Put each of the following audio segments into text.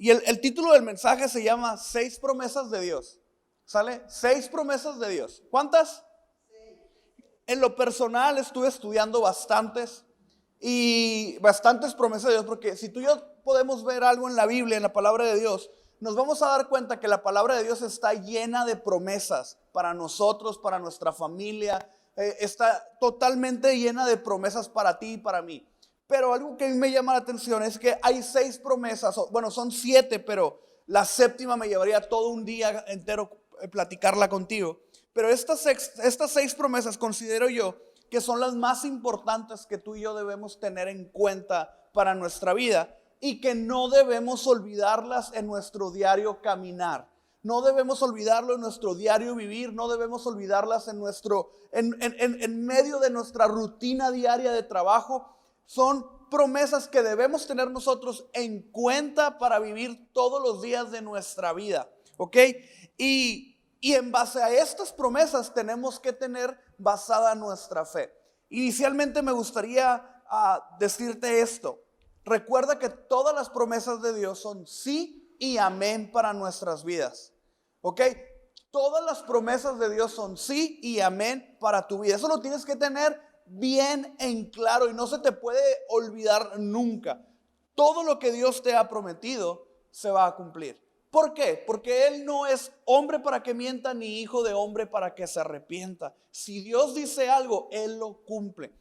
Y el título del mensaje se llama 6 promesas de Dios. ¿Sale? 6 promesas de Dios. ¿Cuántas? En lo personal estuve estudiando bastantes promesas de Dios, porque si tú y yo podemos ver algo en la Biblia, en la palabra de Dios, nos vamos a dar cuenta que la palabra de Dios está llena de promesas para nosotros, para nuestra familia, está totalmente llena de promesas para ti y para mí. Pero algo que a mí me llama la atención es que hay 6 promesas, bueno, son 7, pero la séptima me llevaría todo un día entero platicarla contigo. Pero estas 6 promesas considero yo que son las más importantes que tú y yo debemos tener en cuenta para nuestra vida y que no debemos olvidarlas en nuestro diario caminar. No debemos olvidarlo en nuestro diario vivir, no debemos olvidarlas en medio de nuestra rutina diaria de trabajo. Son promesas que debemos tener nosotros en cuenta para vivir todos los días de nuestra vida, ¿ok? Y en base a estas promesas tenemos que tener basada nuestra fe. Inicialmente me gustaría decirte esto. Recuerda que todas las promesas de Dios son sí y amén para nuestras vidas, ¿ok? Todas las promesas de Dios son sí y amén para tu vida. Eso lo tienes que tener bien en claro y no se te puede olvidar nunca. Todo lo que Dios te ha prometido se va a cumplir. ¿Por qué? Porque Él no es hombre para que mienta ni hijo de hombre para que se arrepienta. Si Dios dice algo, Él lo cumple.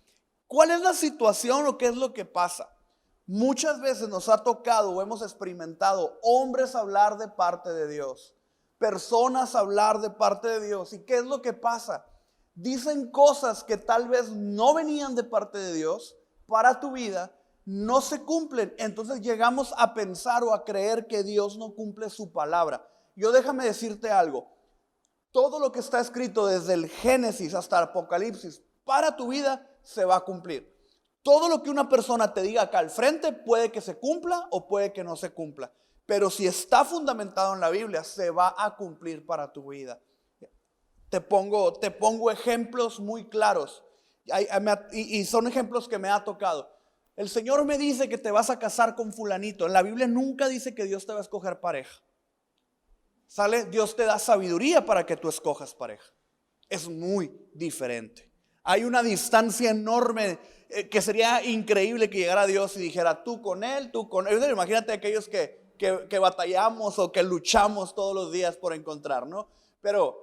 ¿Cuál es la situación o qué es lo que pasa? Muchas veces nos ha tocado o hemos experimentado hombres hablar de parte de Dios, personas hablar de parte de Dios. ¿Y qué es lo que pasa? Dicen cosas que tal vez no venían de parte de Dios para tu vida, no se cumplen. Entonces llegamos a pensar o a creer que Dios no cumple su palabra. Yo déjame decirte algo. Todo lo que está escrito desde el Génesis hasta el Apocalipsis para tu vida se va a cumplir. Todo lo que una persona te diga acá al frente puede que se cumpla o puede que no se cumpla. Pero si está fundamentado en la Biblia, se va a cumplir para tu vida. Te pongo ejemplos muy claros. Y son ejemplos que me ha tocado. El Señor me dice que te vas a casar con fulanito. En la Biblia nunca dice que Dios te va a escoger pareja. ¿Sale? Dios te da sabiduría para que tú escojas pareja. Es muy diferente. Hay una distancia enorme que sería increíble que llegara Dios y dijera tú con él, tú con él. Imagínate aquellos que batallamos o que luchamos todos los días por encontrar, ¿no? Pero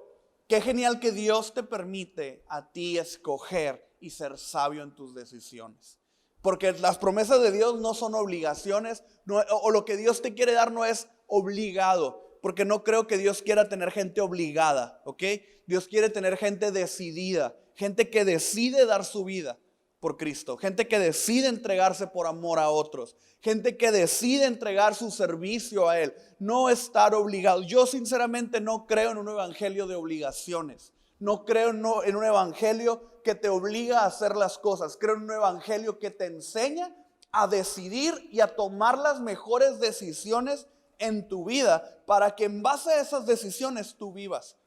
qué genial que Dios te permite a ti escoger y ser sabio en tus decisiones. Porque las promesas de Dios no son obligaciones, o lo que Dios te quiere dar no es obligado. Porque no creo que Dios quiera tener gente obligada, ¿ok? Dios quiere tener gente decidida, gente que decide dar su vida por Cristo, gente que decide entregarse por amor a otros, gente que decide entregar su servicio a Él, no estar obligado. Yo sinceramente no creo en un evangelio de obligaciones, no creo en un evangelio que te obliga a hacer las cosas, creo en un evangelio que te enseña a decidir y a tomar las mejores decisiones en tu vida para que en base a esas decisiones tú vivas.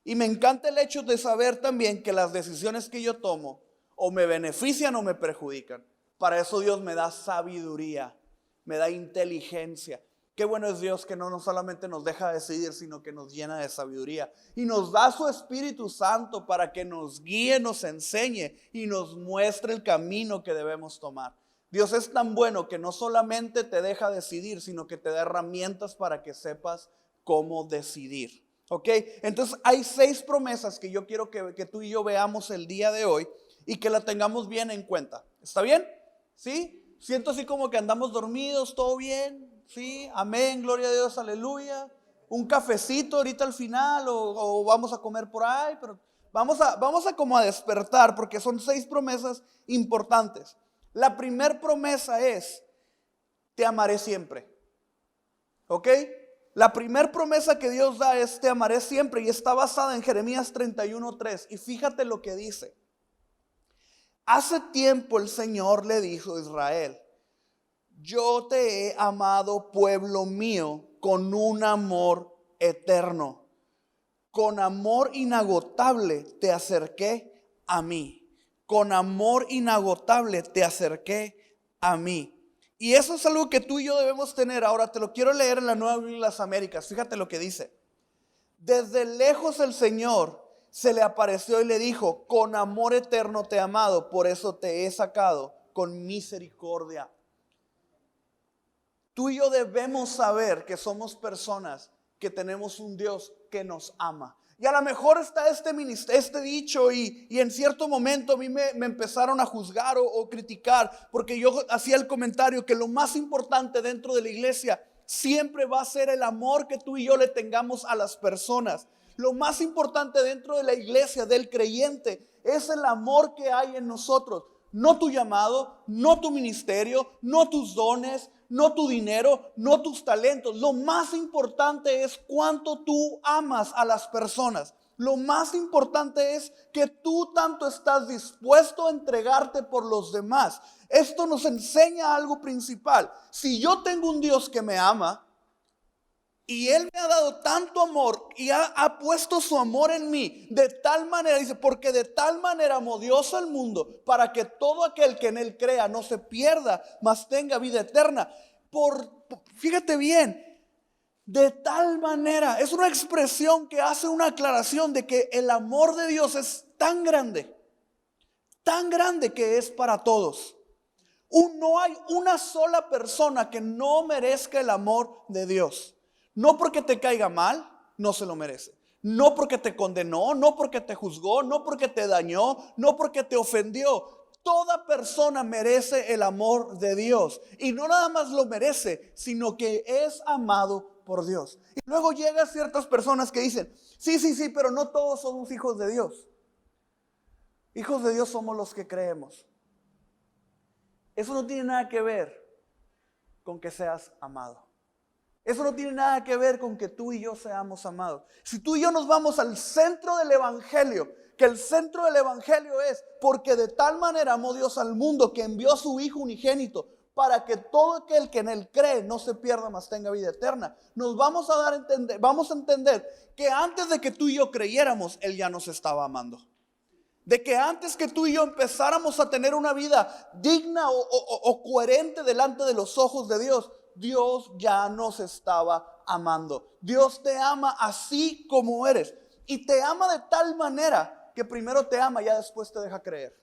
Y me encanta el hecho de saber también que las decisiones que yo tomo o me benefician o me perjudican. Para eso Dios me da sabiduría, me da inteligencia. Qué bueno es Dios que no solamente nos deja decidir, sino que nos llena de sabiduría. Y nos da su Espíritu Santo para que nos guíe, nos enseñe y nos muestre el camino que debemos tomar. Dios es tan bueno que no solamente te deja decidir, sino que te da herramientas para que sepas cómo decidir. ¿Ok? Entonces hay 6 promesas que yo quiero que tú y yo veamos el día de hoy y que la tengamos bien en cuenta. ¿Está bien? ¿Sí? Siento así como que andamos dormidos, ¿todo bien? ¿Sí? Amén, gloria a Dios, aleluya. Un cafecito ahorita al final o vamos a comer por ahí, pero vamos a como a despertar porque son 6 promesas importantes. La primera promesa es, te amaré siempre. ¿Ok? La primera promesa que Dios da es, te amaré siempre, y está basada en Jeremías 31:3. Y fíjate lo que dice. Hace tiempo el Señor le dijo a Israel, yo te he amado, pueblo mío, con un amor eterno. Con amor inagotable te acerqué a mí. Con amor inagotable te acerqué a mí. Y eso es algo que tú y yo debemos tener. Ahora te lo quiero leer en la Nueva Biblia de las Américas. Fíjate lo que dice. Desde lejos el Señor se le apareció y le dijo: con amor eterno te he amado, por eso te he sacado con misericordia. Tú y yo debemos saber que somos personas que tenemos un Dios que nos ama. Y a lo mejor está este dicho y en cierto momento a mí me empezaron a juzgar o criticar porque yo hacía el comentario que lo más importante dentro de la iglesia siempre va a ser el amor que tú y yo le tengamos a las personas. Lo más importante dentro de la iglesia, del creyente, es el amor que hay en nosotros. No tu llamado, no tu ministerio, no tus dones, no tu dinero, no tus talentos. Lo más importante es cuánto tú amas a las personas. Lo más importante es que tú tanto estás dispuesto a entregarte por los demás. Esto nos enseña algo principal. Si yo tengo un Dios que me ama, y Él me ha dado tanto amor y ha puesto su amor en mí de tal manera, dice, porque de tal manera amó Dios al mundo para que todo aquel que en Él crea no se pierda, mas tenga vida eterna. Fíjate bien, de tal manera, es una expresión que hace una aclaración de que el amor de Dios es tan grande que es para todos. No hay una sola persona que no merezca el amor de Dios. No porque te caiga mal, no se lo merece. No porque te condenó, no porque te juzgó, no porque te dañó, no porque te ofendió. Toda persona merece el amor de Dios. Y no nada más lo merece, sino que es amado por Dios. Y luego llegan ciertas personas que dicen, sí, pero no todos somos hijos de Dios. Hijos de Dios somos los que creemos. Eso no tiene nada que ver con que seas amado. Eso no tiene nada que ver con que tú y yo seamos amados. Si tú y yo nos vamos al centro del evangelio, que el centro del evangelio es porque de tal manera amó Dios al mundo que envió a su Hijo unigénito para que todo aquel que en Él cree no se pierda, mas tenga vida eterna. Nos vamos a entender que antes de que tú y yo creyéramos, Él ya nos estaba amando. De que antes que tú y yo empezáramos a tener una vida digna o coherente delante de los ojos de Dios, Dios ya nos estaba amando. Dios te ama así como eres. Y te ama de tal manera que primero te ama y ya después te deja creer.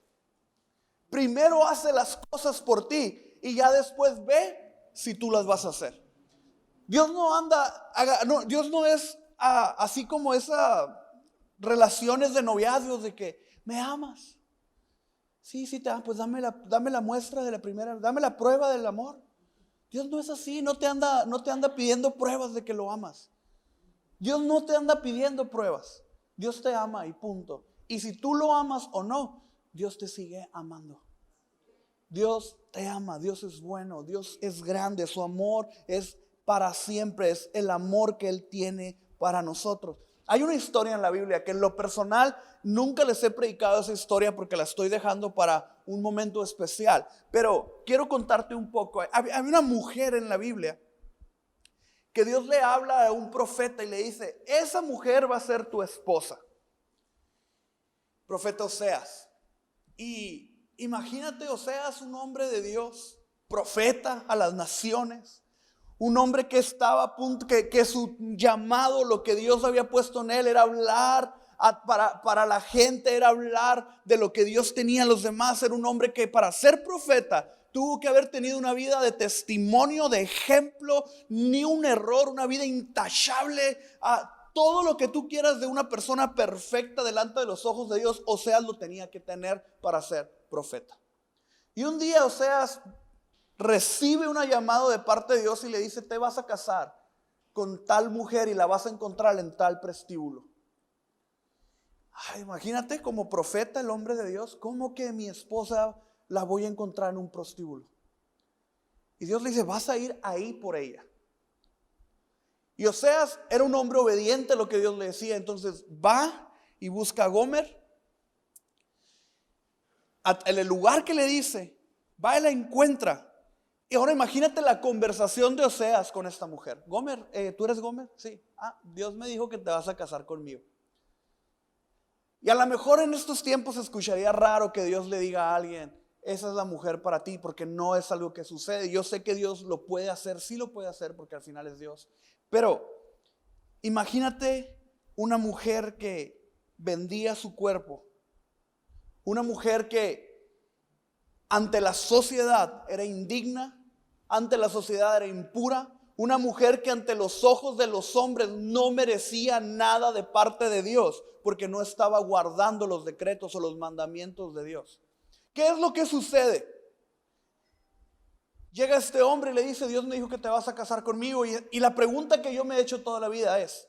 Primero hace las cosas por ti y ya después ve si tú las vas a hacer. Dios no es así como esas relaciones de noviazgos de que me amas. Sí, te amo, pues dame la muestra de la primera, dame la prueba del amor. Dios no es así, no te anda pidiendo pruebas de que lo amas. Dios no te anda pidiendo pruebas. Dios te ama y punto. Y si tú lo amas o no, Dios te sigue amando. Dios te ama, Dios es bueno, Dios es grande, su amor es para siempre, es el amor que Él tiene para nosotros. Hay una historia en la Biblia que en lo personal nunca les he predicado esa historia porque la estoy dejando para un momento especial. Pero quiero contarte un poco. Había una mujer en la Biblia que Dios le habla a un profeta y le dice, esa mujer va a ser tu esposa. Profeta Oseas. Y imagínate Oseas, un hombre de Dios, profeta a las naciones. Un hombre que estaba a punto, que su llamado, lo que Dios había puesto en él era hablar para la gente, era hablar de lo que Dios tenía en los demás. Era un hombre que para ser profeta tuvo que haber tenido una vida de testimonio, de ejemplo, ni un error, una vida intachable. Todo lo que tú quieras de una persona perfecta delante de los ojos de Dios, Oseas lo tenía que tener para ser profeta. Y un día Oseas recibe una llamada de parte de Dios y le dice, te vas a casar con tal mujer y la vas a encontrar en tal prostíbulo. Imagínate como profeta, el hombre de Dios, ¿cómo que mi esposa la voy a encontrar en un prostíbulo? Y Dios le dice, vas a ir ahí por ella. Y Oseas era un hombre obediente a lo que Dios le decía. Entonces va y busca a Gomer. En el lugar que le dice, va y la encuentra. Y ahora imagínate la conversación de Oseas con esta mujer. Gomer, ¿tú eres Gomer? Sí. Dios me dijo que te vas a casar conmigo. Y a lo mejor en estos tiempos escucharía raro que Dios le diga a alguien, esa es la mujer para ti, porque no es algo que sucede. Yo sé que Dios lo puede hacer, sí lo puede hacer, porque al final es Dios. Pero imagínate una mujer que vendía su cuerpo, una mujer que ante la sociedad era indigna, ante la sociedad era impura, una mujer que ante los ojos de los hombres no merecía nada de parte de Dios, porque no estaba guardando los decretos o los mandamientos de Dios. ¿Qué es lo que sucede? Llega este hombre y le dice: Dios me dijo que te vas a casar conmigo. Y la pregunta que yo me he hecho toda la vida es: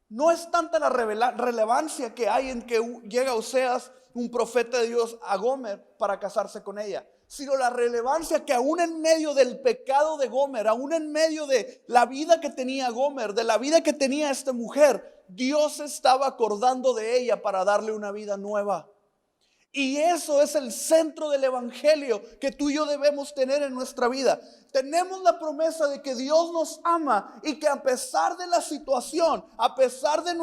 no es tanta la relevancia que hay en que llega Oseas, un profeta de Dios, a Gomer para casarse con ella, sino la relevancia que aún en medio del pecado de Gomer, aún en medio de la vida que tenía Gomer, de la vida que tenía esta mujer, Dios estaba acordando de ella para darle una vida nueva. Y eso es el centro del evangelio que tú y yo debemos tener en nuestra vida. Tenemos la promesa de que Dios nos ama y que a pesar de la situación, a pesar de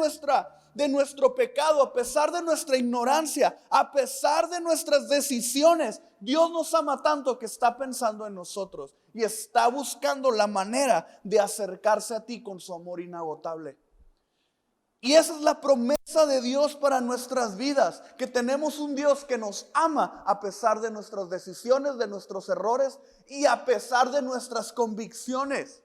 nuestro pecado, a pesar de nuestra ignorancia, a pesar de nuestras decisiones, Dios nos ama tanto que está pensando en nosotros y está buscando la manera de acercarse a ti con su amor inagotable. Y esa es la promesa de Dios para nuestras vidas, que tenemos un Dios que nos ama a pesar de nuestras decisiones, de nuestros errores y a pesar de nuestras convicciones.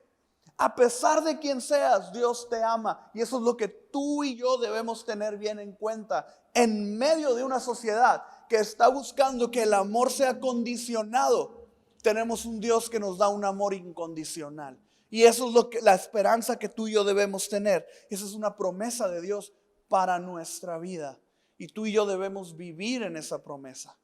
A pesar de quien seas, Dios te ama. Y eso es lo que tú y yo debemos tener bien en cuenta en medio de una sociedad que está buscando que el amor sea condicionado. Tenemos un Dios que nos da un amor incondicional. Y eso es la esperanza que tú y yo debemos tener. Esa es una promesa de Dios para nuestra vida. Y tú y yo debemos vivir en esa promesa.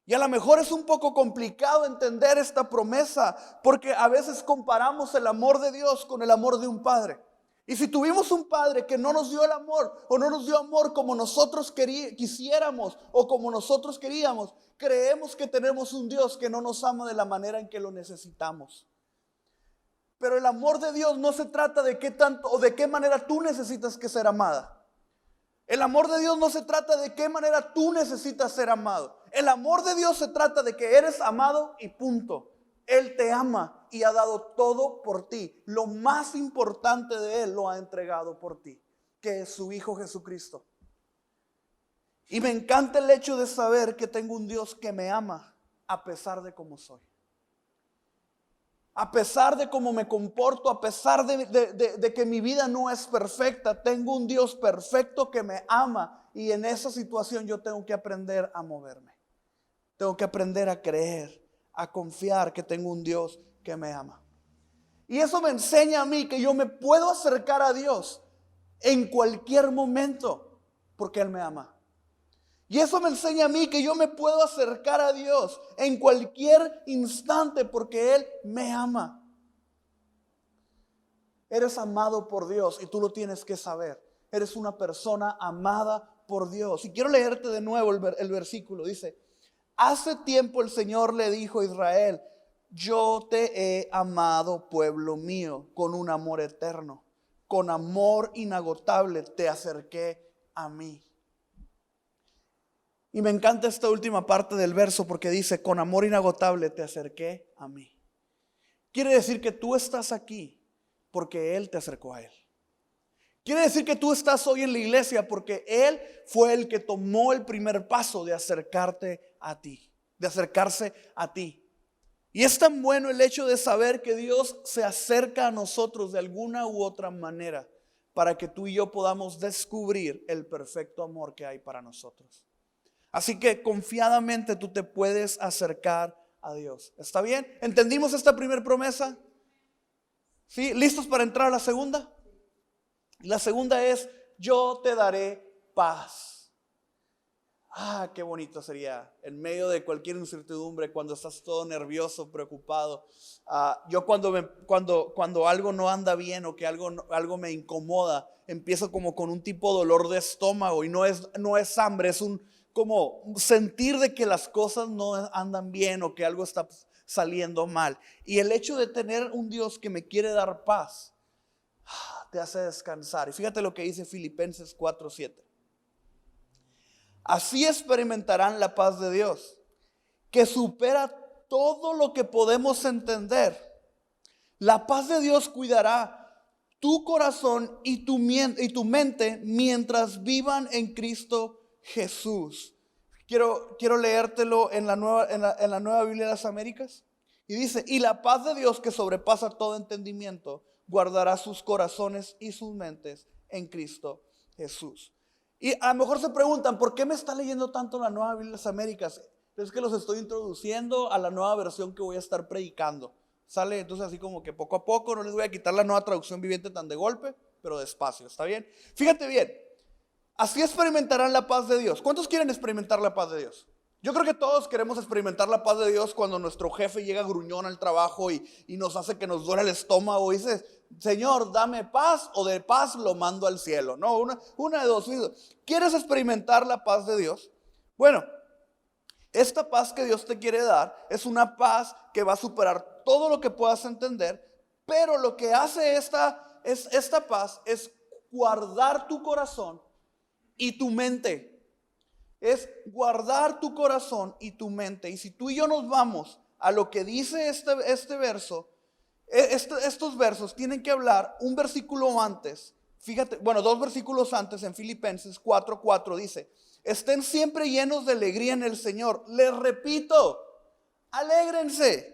Y a lo mejor es un poco complicado entender esta promesa, porque a veces comparamos el amor de Dios con el amor de un padre. Y si tuvimos un padre que no nos dio el amor, o no nos dio amor como nosotros quisiéramos, o como nosotros queríamos, creemos que tenemos un Dios que no nos ama de la manera en que lo necesitamos. Pero el amor de Dios no se trata de qué tanto o de qué manera tú necesitas que ser amada. El amor de Dios no se trata de qué manera tú necesitas ser amado. El amor de Dios se trata de que eres amado y punto. Él te ama y ha dado todo por ti. Lo más importante de Él lo ha entregado por ti, que es su Hijo Jesucristo. Y me encanta el hecho de saber que tengo un Dios que me ama a pesar de cómo soy. A pesar de cómo me comporto, a pesar de que mi vida no es perfecta, tengo un Dios perfecto que me ama. Y en esa situación yo tengo que aprender a moverme. Tengo que aprender a creer, a confiar que tengo un Dios que me ama. Y eso me enseña a mí que yo me puedo acercar a Dios en cualquier momento porque Él me ama. Y eso me enseña a mí que yo me puedo acercar a Dios en cualquier instante porque Él me ama. Eres amado por Dios y tú lo tienes que saber. Eres una persona amada por Dios. Y quiero leerte de nuevo el versículo. Dice: hace tiempo el Señor le dijo a Israel: yo te he amado, pueblo mío, con un amor eterno. Con amor inagotable te acerqué a mí. Y me encanta esta última parte del verso porque dice: con amor inagotable te acerqué a mí. Quiere decir que tú estás aquí porque Él te acercó a Él. Quiere decir que tú estás hoy en la iglesia porque Él fue el que tomó el primer paso de acercarte a ti, de acercarse a ti. Y es tan bueno el hecho de saber que Dios se acerca a nosotros de alguna u otra manera para que tú y yo podamos descubrir el perfecto amor que hay para nosotros. Así que confiadamente tú te puedes acercar a Dios. ¿Está bien? ¿Entendimos esta primera promesa? ¿Sí? ¿Listos para entrar a la segunda? La segunda es: yo te daré paz. Qué bonito sería en medio de cualquier incertidumbre, cuando estás todo nervioso, preocupado. Yo cuando algo no anda bien o que algo me incomoda, empiezo como con un tipo de dolor de estómago y no es hambre, es como sentir de que las cosas no andan bien o que algo está saliendo mal. Y el hecho de tener un Dios que me quiere dar paz te hace descansar. Y fíjate lo que dice Filipenses 4:7. Así experimentarán la paz de Dios, que supera todo lo que podemos entender. La paz de Dios cuidará tu corazón y tu mente mientras vivan en Cristo Jesús. Quiero leértelo en la nueva Biblia de las Américas. Y dice, y la paz de Dios que sobrepasa todo entendimiento, guardará sus corazones y sus mentes en Cristo Jesús. Y a lo mejor se preguntan, ¿por qué me está leyendo tanto la nueva Biblia de las Américas? Es que los estoy introduciendo a la nueva versión que voy a estar predicando. Sale entonces así como que poco a poco, no les voy a quitar la nueva traducción viviente tan de golpe, pero despacio, ¿está bien? Fíjate bien, así experimentarán la paz de Dios. ¿Cuántos quieren experimentar la paz de Dios? Yo creo que todos queremos experimentar la paz de Dios cuando nuestro jefe llega gruñón al trabajo y nos hace que nos duele el estómago y dice, Señor, dame paz, o de paz lo mando al cielo. No, una de dos. ¿Quieres experimentar la paz de Dios? Bueno, esta paz que Dios te quiere dar es una paz que va a superar todo lo que puedas entender, pero lo que hace esta paz es guardar tu corazón y tu mente. Es guardar tu corazón y tu mente. Y si tú y yo nos vamos a lo que dice este verso, estos versos tienen que hablar un versículo antes. Fíjate, bueno, 2 versículos antes en Filipenses 4:4 dice, estén siempre llenos de alegría en el Señor. Les repito, alégrense.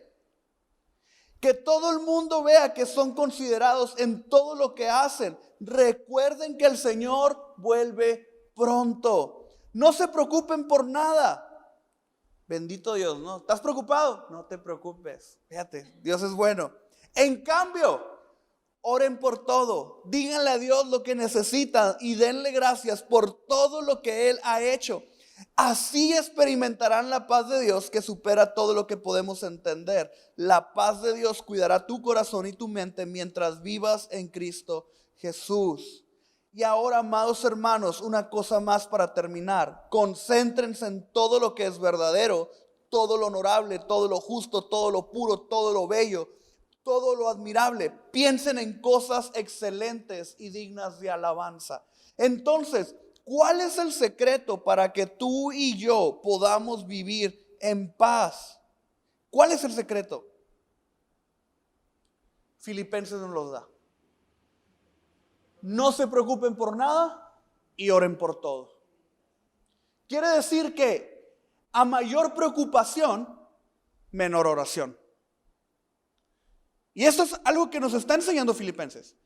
Que todo el mundo vea que son considerados en todo lo que hacen. Recuerden que el Señor vuelve pronto. No se preocupen por nada. Bendito Dios, ¿no? ¿Estás preocupado? No te preocupes. Fíjate, Dios es bueno. En cambio, oren por todo. Díganle a Dios lo que necesitan y denle gracias por todo lo que Él ha hecho. Así experimentarán la paz de Dios que supera todo lo que podemos entender. La paz de Dios cuidará tu corazón y tu mente mientras vivas en Cristo Jesús. Y ahora, amados hermanos, una cosa más para terminar. Concéntrense en todo lo que es verdadero, todo lo honorable, todo lo justo, todo lo puro, todo lo bello, todo lo admirable. Piensen en cosas excelentes y dignas de alabanza. Entonces, ¿cuál es el secreto para que tú y yo podamos vivir en paz? ¿Cuál es el secreto? Filipenses nos los da. No se preocupen por nada y oren por todo. Quiere decir que a mayor preocupación, menor oración. Y esto es algo que nos está enseñando Filipenses.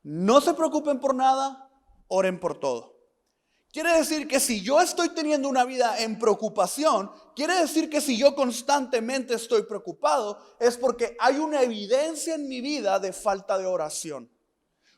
No se preocupen por nada, oren por todo. Quiere decir que si yo estoy teniendo una vida en preocupación, quiere decir que si yo constantemente estoy preocupado, es porque hay una evidencia en mi vida de falta de oración.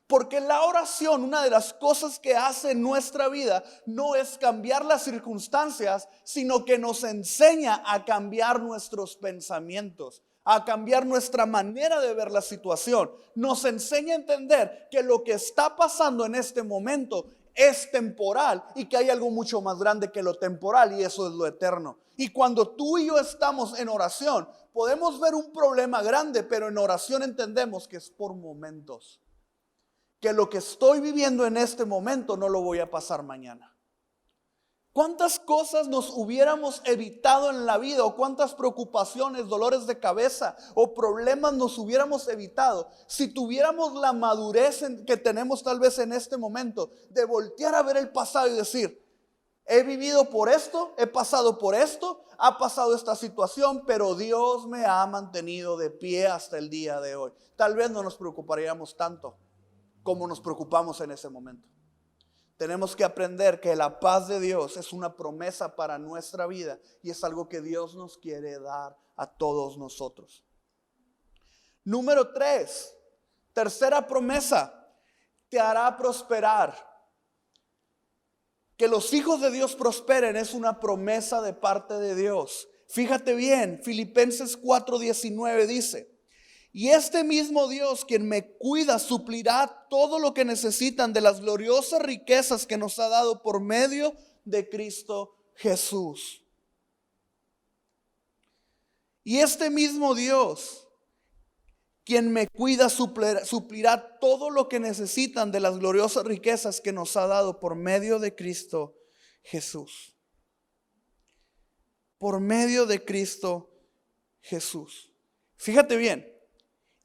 Porque la oración, una de las cosas que hace en nuestra vida, no es cambiar las circunstancias, sino que nos enseña a cambiar nuestros pensamientos, a cambiar nuestra manera de ver la situación. Nos enseña a entender que lo que está pasando en este momento es temporal y que hay algo mucho más grande que lo temporal, y eso es lo eterno. Y cuando tú y yo estamos en oración, podemos ver un problema grande, pero en oración entendemos que es por momentos. Que lo que estoy viviendo en este momento no lo voy a pasar mañana. ¿Cuántas cosas nos hubiéramos evitado en la vida, o cuántas preocupaciones, dolores de cabeza o problemas nos hubiéramos evitado si tuviéramos la madurez que tenemos tal vez en este momento de voltear a ver el pasado y decir, he vivido por esto, he pasado por esto, ha pasado esta situación, pero Dios me ha mantenido de pie hasta el día de hoy? Tal vez no nos preocuparíamos tanto como nos preocupamos en ese momento. Tenemos que aprender que la paz de Dios es una promesa para nuestra vida y es algo que Dios nos quiere dar a todos nosotros. Número 3, tercera promesa, te hará prosperar. Que los hijos de Dios prosperen es una promesa de parte de Dios. Fíjate bien, Filipenses 4:19 dice, y este mismo Dios, quien me cuida, suplirá todo lo que necesitan de las gloriosas riquezas que nos ha dado por medio de Cristo Jesús. Y este mismo Dios, quien me cuida, suplirá todo lo que necesitan de las gloriosas riquezas que nos ha dado por medio de Cristo Jesús. por medio de Cristo Jesús. Fíjate bien.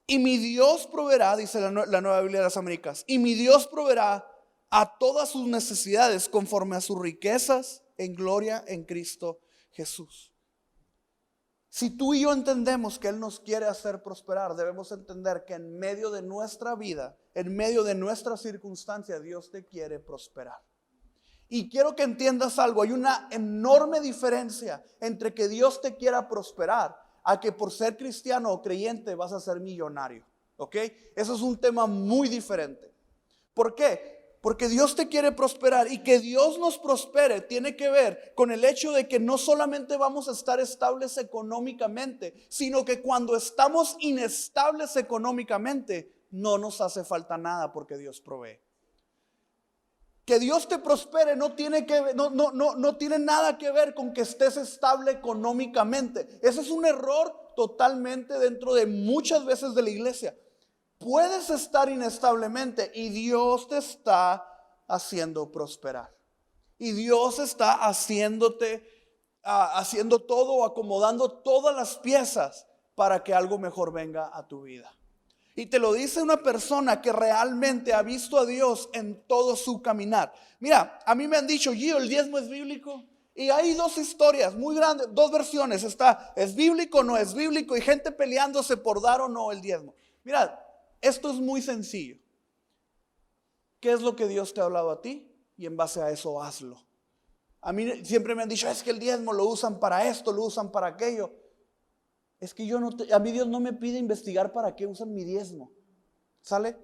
Y mi Dios proveerá, dice la Nueva Biblia de las Américas, y mi Dios proveerá a todas sus necesidades conforme a sus riquezas en gloria en Cristo Jesús. Si tú y yo entendemos que Él nos quiere hacer prosperar, debemos entender que en medio de nuestra vida, en medio de nuestra circunstancia, Dios te quiere prosperar. Y quiero que entiendas algo, hay una enorme diferencia entre que Dios te quiera prosperar a que por ser cristiano o creyente vas a ser millonario. ¿Ok? Eso es un tema muy diferente. ¿Por qué? Porque Dios te quiere prosperar, y que Dios nos prospere tiene que ver con el hecho de que no solamente vamos a estar estables económicamente, sino que cuando estamos inestables económicamente, no nos hace falta nada porque Dios provee. Que Dios te prospere no tiene nada que ver con que estés estable económicamente. Ese es un error totalmente dentro de muchas veces de la iglesia. Puedes estar inestablemente y Dios te está haciendo prosperar. Y Dios está haciendo todo, acomodando todas las piezas para que algo mejor venga a tu vida. Y te lo dice una persona que realmente ha visto a Dios en todo su caminar. Mira, a mí me han dicho, Gio, ¿el diezmo es bíblico? Y hay dos historias muy grandes, dos versiones. ¿Es bíblico o no es bíblico? Y gente peleándose por dar o no el diezmo. Mira, esto es muy sencillo. ¿Qué es lo que Dios te ha hablado a ti? Y en base a eso hazlo. A mí siempre me han dicho, es que el diezmo lo usan para esto, lo usan para aquello. Es que a mí Dios no me pide investigar para qué usan mi diezmo. ¿Sale?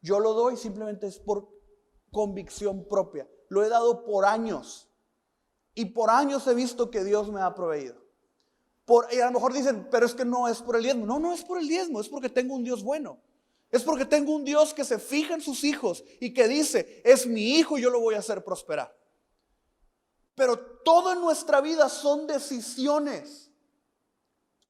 Yo lo doy simplemente es por convicción propia. Lo he dado por años. Y por años he visto que Dios me ha proveído. Y a lo mejor dicen, pero es que no es por el diezmo. No, no es por el diezmo, es porque tengo un Dios bueno. Es porque tengo un Dios que se fija en sus hijos y que dice, es mi hijo y yo lo voy a hacer prosperar. Pero todo en nuestra vida son decisiones.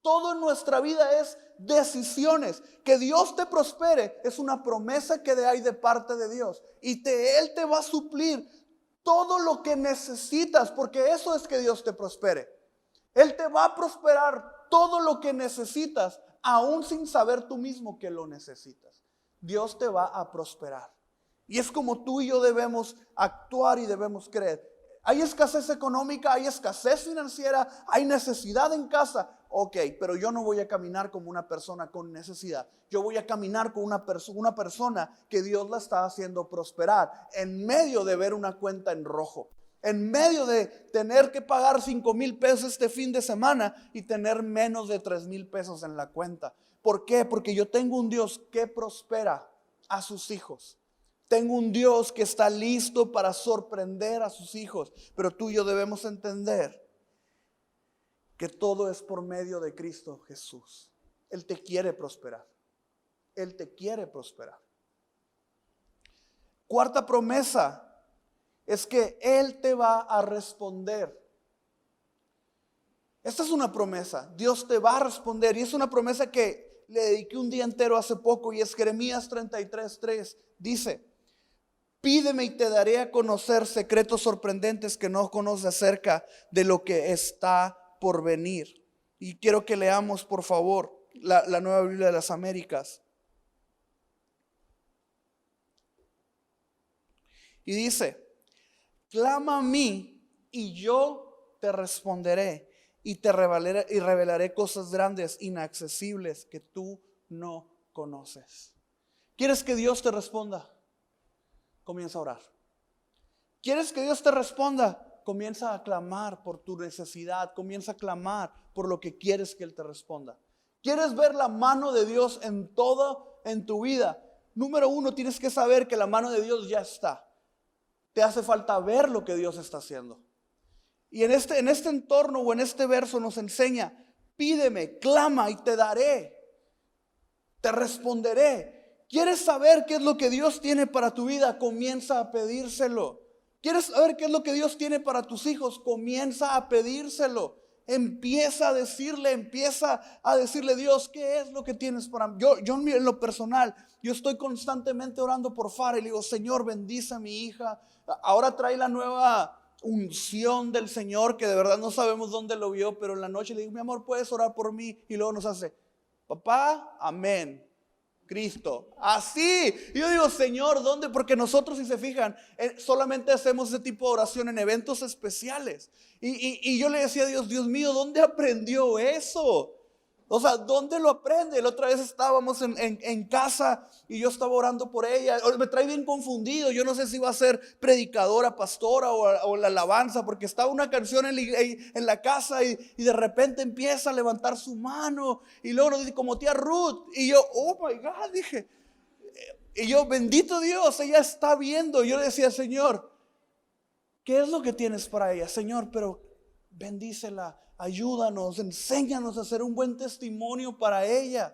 Todo en nuestra vida es decisiones. Que Dios te prospere es una promesa que hay de parte de Dios. Y Él te va a suplir todo lo que necesitas, porque eso es que Dios te prospere. Él te va a prosperar todo lo que necesitas, aún sin saber tú mismo que lo necesitas. Dios te va a prosperar. Y es como tú y yo debemos actuar y debemos creer. Hay escasez económica, hay escasez financiera, hay necesidad en casa. Ok, pero yo no voy a caminar como una persona con necesidad. Yo voy a caminar con una persona que Dios la está haciendo prosperar en medio de ver una cuenta en rojo. En medio de tener que pagar 5,000 pesos este fin de semana y tener menos de 3,000 pesos en la cuenta. ¿Por qué? Porque yo tengo un Dios que prospera a sus hijos. Tengo un Dios que está listo para sorprender a sus hijos. Pero tú y yo debemos entender que todo es por medio de Cristo Jesús. Él te quiere prosperar. Él te quiere prosperar. Cuarta promesa es que Él te va a responder. Esta es una promesa. Dios te va a responder. Y es una promesa que le dediqué un día entero hace poco. Y es Jeremías 33:3. Dice, pídeme y te daré a conocer secretos sorprendentes que no conoces acerca de lo que está por venir. Y quiero que leamos, por favor, la Nueva Biblia de las Américas. Y dice, clama a mí y yo te responderé y te revelaré cosas grandes, inaccesibles que tú no conoces. ¿Quieres que Dios te responda? Comienza a orar. ¿Quieres que Dios te responda? Comienza a clamar por tu necesidad. Comienza a clamar por lo que quieres que Él te responda. ¿Quieres ver la mano de Dios en todo en tu vida? Número uno, tienes que saber que la mano de Dios ya está. Te hace falta ver lo que Dios está haciendo. Y en este entorno o en este verso nos enseña, pídeme, clama y te daré. Te responderé. ¿Quieres saber qué es lo que Dios tiene para tu vida? Comienza a pedírselo. ¿Quieres saber qué es lo que Dios tiene para tus hijos? Comienza a pedírselo. Empieza a decirle, Dios, ¿qué es lo que tienes para mí? Yo en lo personal, yo estoy constantemente orando por Farah y le digo, Señor, bendice a mi hija. Ahora trae la nueva unción del Señor que de verdad no sabemos dónde lo vio, pero en la noche le digo, mi amor, ¿puedes orar por mí? Y luego nos hace, papá, amén. Cristo, así. Y yo digo, Señor, ¿dónde? Porque nosotros, si se fijan, solamente hacemos ese tipo de oración en eventos especiales. Y yo le decía a Dios, Dios mío, ¿dónde aprendió eso? O sea, ¿dónde lo aprende? La otra vez estábamos en casa y yo estaba orando por ella. Me trae bien confundido. Yo no sé si iba a ser predicadora, pastora o la alabanza, porque estaba una canción en la casa y de repente empieza a levantar su mano y luego nos dice como tía Ruth. Y yo, oh my God, dije. Y yo, bendito Dios, ella está viendo. Yo le decía, Señor, ¿qué es lo que tienes para ella? Señor, pero bendícela. Ayúdanos, enséñanos a hacer un buen testimonio para ella.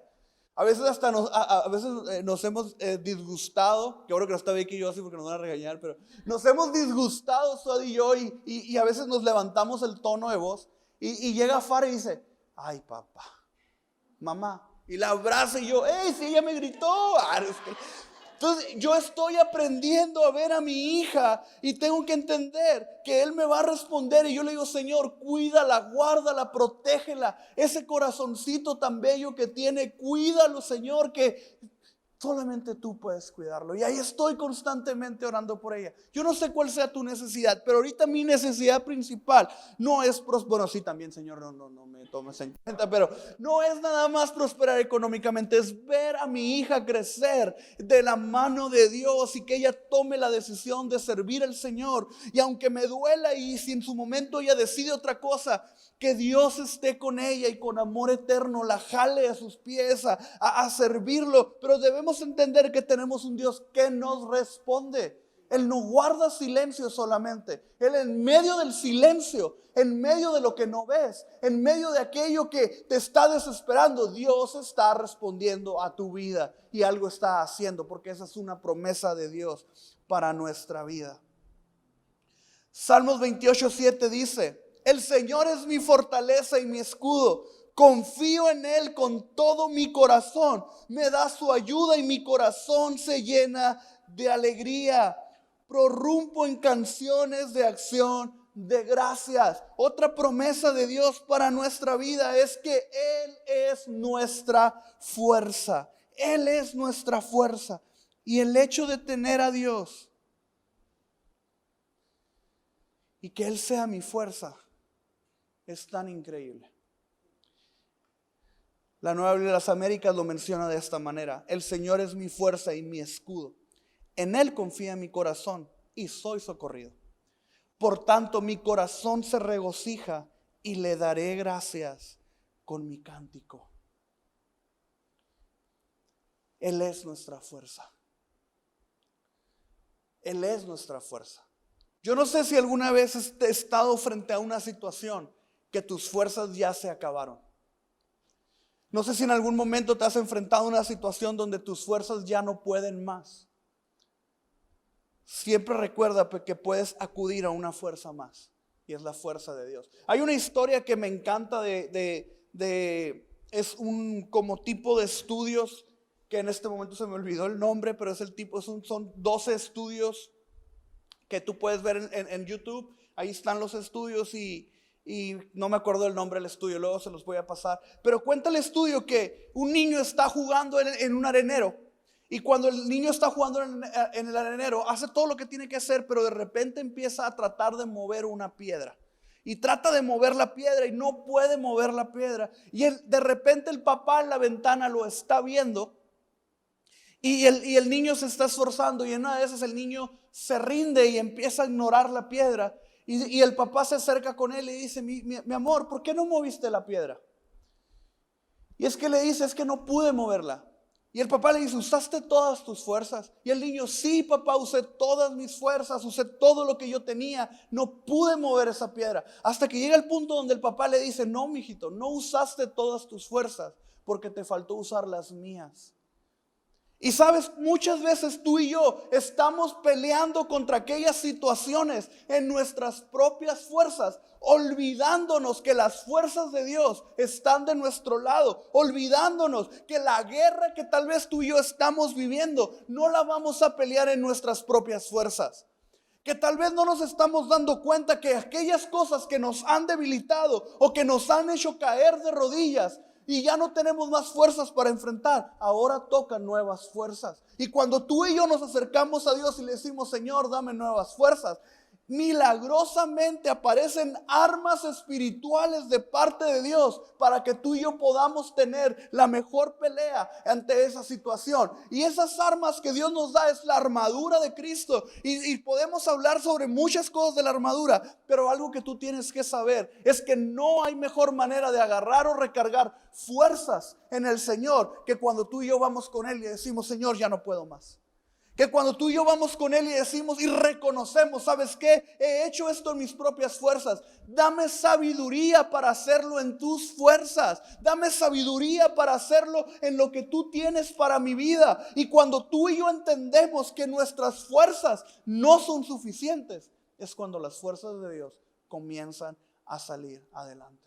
A veces hasta nos hemos disgustado, que ahora que no está Vicky y yo así porque nos van a regañar, pero nos hemos disgustado Suad y yo y a veces nos levantamos el tono de voz y llega Fara y dice, ay papá, mamá, y la abraza y yo, hey, si ella me gritó. Entonces yo estoy aprendiendo a ver a mi hija y tengo que entender que Él me va a responder. Y yo le digo, Señor, cuídala, guárdala, protégela. Ese corazoncito tan bello que tiene, cuídalo, Señor, que solamente tú puedes cuidarlo. Y ahí estoy constantemente orando por ella. Yo no sé cuál sea tu necesidad, pero ahorita mi necesidad principal no es bueno, sí también, Señor, no me tomes en cuenta, pero no es nada más prosperar económicamente, es ver a mi hija crecer de la mano de Dios y que ella tome la decisión de servir al Señor. Y aunque me duela y si en su momento ella decide otra cosa, que Dios esté con ella y con amor eterno la jale a sus pies a servirlo. Pero debemos entender que tenemos un Dios que nos responde. Él no guarda silencio solamente. Él en medio del silencio, en medio de lo que no ves, en medio de aquello que te está desesperando, Dios está respondiendo a tu vida y algo está haciendo, porque esa es una promesa de Dios para nuestra vida. Salmos 28:7 dice, el Señor es mi fortaleza y mi escudo. Confío en Él con todo mi corazón. Me da su ayuda y mi corazón se llena de alegría. Prorrumpo en canciones de acción de gracias. Otra promesa de Dios para nuestra vida es que Él es nuestra fuerza. Él es nuestra fuerza. Y el hecho de tener a Dios y que Él sea mi fuerza es tan increíble. La Nueva Biblia de las Américas lo menciona de esta manera. El Señor es mi fuerza y mi escudo. En Él confía mi corazón y soy socorrido. Por tanto, mi corazón se regocija y le daré gracias con mi cántico. Él es nuestra fuerza. Él es nuestra fuerza. Yo no sé si alguna vez has estado frente a una situación que tus fuerzas ya se acabaron. No sé si en algún momento te has enfrentado a una situación donde tus fuerzas ya no pueden más. Siempre recuerda que puedes acudir a una fuerza más, y es la fuerza de Dios. Hay una historia que me encanta es un como tipo de estudios que en este momento se me olvidó el nombre, pero es el tipo, son 12 estudios que tú puedes ver en YouTube. Ahí están los estudios y no me acuerdo el nombre del estudio, luego se los voy a pasar. Pero cuenta el estudio que un niño está jugando en un arenero. Y cuando el niño está jugando en el arenero, hace todo lo que tiene que hacer, pero de repente empieza a tratar de mover una piedra. Y trata de mover la piedra y no puede mover la piedra. Y de repente el papá en la ventana lo está viendo. Y el niño se está esforzando y en una de esas el niño se rinde y empieza a ignorar la piedra. Y el papá se acerca con él y dice, mi amor, ¿por qué no moviste la piedra? Y es que le dice, es que no pude moverla. Y el papá le dice, ¿usaste todas tus fuerzas? Y el niño, sí papá, usé todas mis fuerzas, usé todo lo que yo tenía, no pude mover esa piedra. Hasta que llega el punto donde el papá le dice, no mijito, no usaste todas tus fuerzas porque te faltó usar las mías. Y sabes, muchas veces tú y yo estamos peleando contra aquellas situaciones en nuestras propias fuerzas, olvidándonos que las fuerzas de Dios están de nuestro lado, olvidándonos que la guerra que tal vez tú y yo estamos viviendo no la vamos a pelear en nuestras propias fuerzas. Que tal vez no nos estamos dando cuenta que aquellas cosas que nos han debilitado o que nos han hecho caer de rodillas y ya no tenemos más fuerzas para enfrentar, ahora tocan nuevas fuerzas. Y cuando tú y yo nos acercamos a Dios y le decimos, Señor, dame nuevas fuerzas, milagrosamente aparecen armas espirituales de parte de Dios para que tú y yo podamos tener la mejor pelea ante esa situación. Y esas armas que Dios nos da es la armadura de Cristo. Y podemos hablar sobre muchas cosas de la armadura, pero algo que tú tienes que saber es que no hay mejor manera de agarrar o recargar fuerzas en el Señor que cuando tú y yo vamos con Él y decimos, Señor, ya no puedo más. Que cuando tú y yo vamos con Él y decimos y reconocemos, ¿sabes qué? He hecho esto en mis propias fuerzas. Dame sabiduría para hacerlo en tus fuerzas. Dame sabiduría para hacerlo en lo que tú tienes para mi vida. Y cuando tú y yo entendemos que nuestras fuerzas no son suficientes, es cuando las fuerzas de Dios comienzan a salir adelante.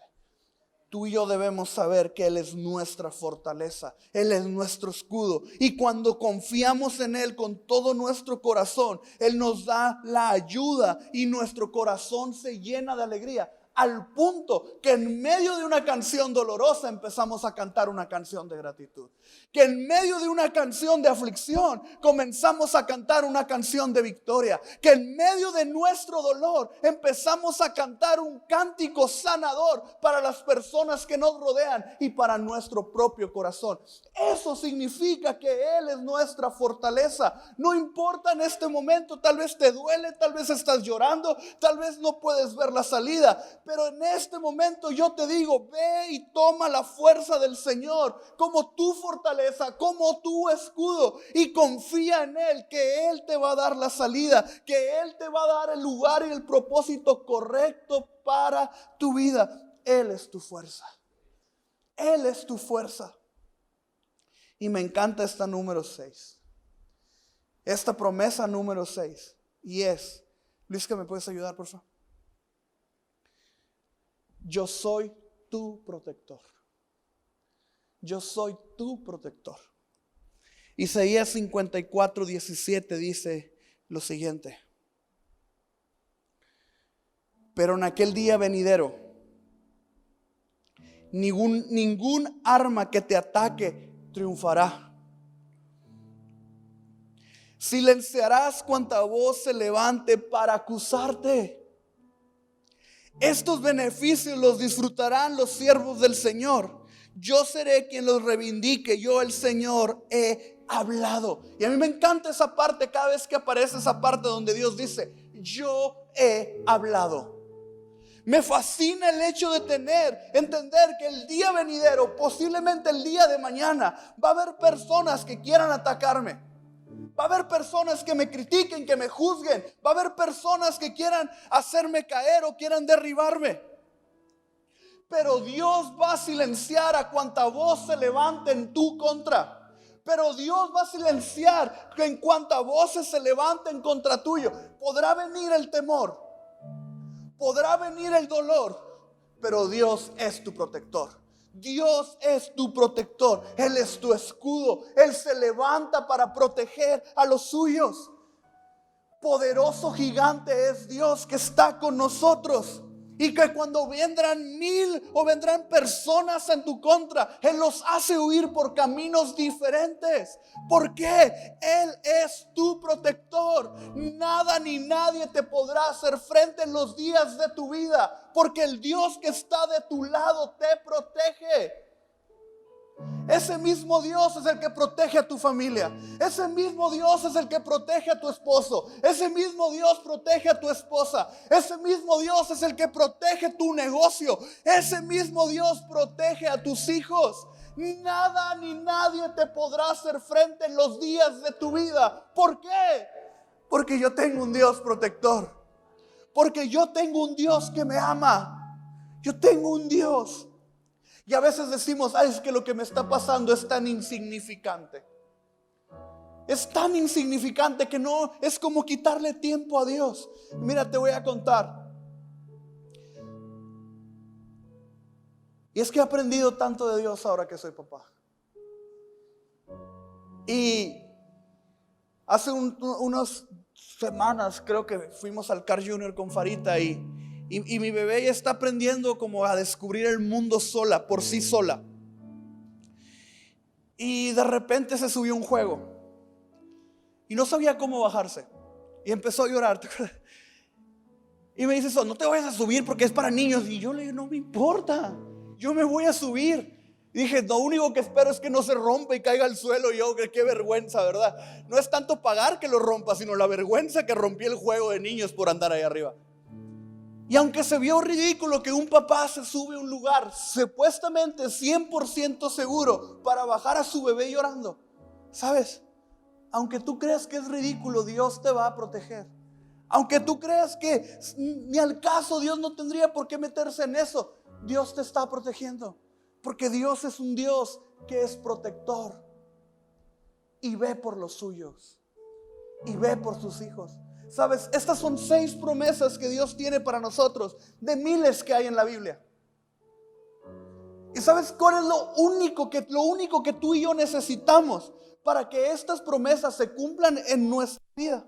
Tú y yo debemos saber que Él es nuestra fortaleza, Él es nuestro escudo. Y cuando confiamos en Él con todo nuestro corazón, Él nos da la ayuda y nuestro corazón se llena de alegría. Al punto que en medio de una canción dolorosa empezamos a cantar una canción de gratitud. Que en medio de una canción de aflicción comenzamos a cantar una canción de victoria. Que en medio de nuestro dolor empezamos a cantar un cántico sanador para las personas que nos rodean y para nuestro propio corazón. Eso significa que Él es nuestra fortaleza. No importa en este momento, tal vez te duele, tal vez estás llorando, tal vez no puedes ver la salida. Pero en este momento yo te digo, ve y toma la fuerza del Señor como tu fortaleza, como tu escudo, y confía en Él, que Él te va a dar la salida, que Él te va a dar el lugar y el propósito correcto para tu vida. Él es tu fuerza. Él es tu fuerza. Y me encanta esta número 6. Esta promesa número 6. Y es, Luis, ¿que me puedes ayudar, por favor? Yo soy tu protector. Yo soy tu protector. Isaías 54:17 dice lo siguiente. Pero en aquel día venidero, ningún arma que te ataque triunfará. Silenciarás cuanta voz se levante para acusarte. Estos beneficios los disfrutarán los siervos del Señor. Yo seré quien los reivindique. Yo, el Señor, he hablado. Y a mí me encanta esa parte, cada vez que aparece esa parte donde Dios dice, yo he hablado. Me fascina el hecho de entender que el día venidero, posiblemente el día de mañana, va a haber personas que quieran atacarme. Va a haber personas que me critiquen, que me juzguen. Va a haber personas que quieran hacerme caer o quieran derribarme. Pero Dios va a silenciar a cuanta voz se levante en tu contra. Pero Dios va a silenciar que en cuanta voces se levanten contra tuyo. Podrá venir el temor, podrá venir el dolor, pero Dios es tu protector. Dios es tu protector. Él es tu escudo. Él se levanta para proteger a los suyos. Poderoso gigante es Dios que está con nosotros. Y que cuando vendrán 1000 o vendrán personas en tu contra, Él los hace huir por caminos diferentes. ¿Por qué? Él es tu protector. Nada ni nadie te podrá hacer frente en los días de tu vida, porque el Dios que está de tu lado te protege. Ese mismo Dios es el que protege a tu familia. Ese mismo Dios es el que protege a tu esposo. Ese mismo Dios protege a tu esposa. Ese mismo Dios es el que protege tu negocio. Ese mismo Dios protege a tus hijos. Nada ni nadie te podrá hacer frente en los días de tu vida. ¿Por qué? Porque yo tengo un Dios protector. Porque yo tengo un Dios que me ama. Yo tengo un Dios. Y a veces decimos, es que lo que me está pasando es tan insignificante. Es tan insignificante que no, es como quitarle tiempo a Dios. Mira, te voy a contar. Y es que he aprendido tanto de Dios ahora que soy papá. Y hace unos semanas creo que fuimos al Car Junior con Farita y mi bebé ya está aprendiendo como a descubrir el mundo sola, por sí sola. Y de repente se subió a un juego y no sabía cómo bajarse y empezó a llorar. Y me dice: no te vayas a subir porque es para niños. Y yo le digo: no me importa, yo me voy a subir. Y dije: lo único que espero es que no se rompa y caiga al suelo. Y yo, qué vergüenza, ¿verdad? No es tanto pagar que lo rompa, sino la vergüenza que rompí el juego de niños por andar ahí arriba. Y aunque se vio ridículo que un papá se sube a un lugar supuestamente 100% seguro para bajar a su bebé llorando, ¿sabes? Aunque tú creas que es ridículo, Dios te va a proteger. Aunque tú creas que ni al caso, Dios no tendría por qué meterse en eso, Dios te está protegiendo. Porque Dios es un Dios que es protector y ve por los suyos y ve por sus hijos. ¿Sabes? Estas son 6 promesas que Dios tiene para nosotros, de miles que hay en la Biblia. ¿Y sabes cuál es lo único que tú y yo necesitamos para que estas promesas se cumplan en nuestra vida?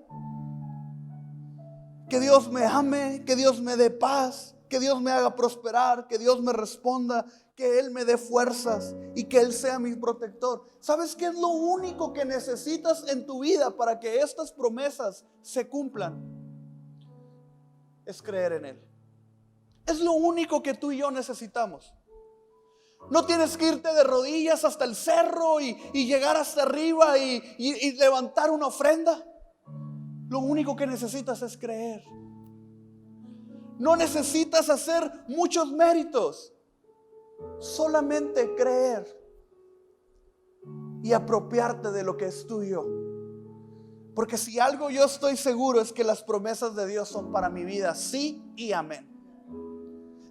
Que Dios me ame, que Dios me dé paz, que Dios me haga prosperar, que Dios me responda, que Él me dé fuerzas y que Él sea mi protector. ¿Sabes qué es lo único que necesitas en tu vida para que estas promesas se cumplan? Es creer en Él. Es lo único que tú y yo necesitamos. No tienes que irte de rodillas hasta el cerro y llegar hasta arriba y levantar una ofrenda. Lo único que necesitas es creer. No necesitas hacer muchos méritos. Solamente creer y apropiarte de lo que es tuyo. Porque si algo yo estoy seguro es que las promesas de Dios son para mi vida. Sí y amén.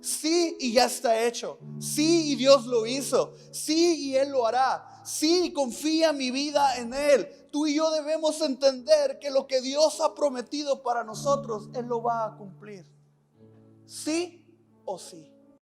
Sí y ya está hecho. Sí y Dios lo hizo. Sí y Él lo hará. Sí, confía mi vida en Él. Tú y yo debemos entender que lo que Dios ha prometido para nosotros, Él lo va a cumplir. Sí o sí.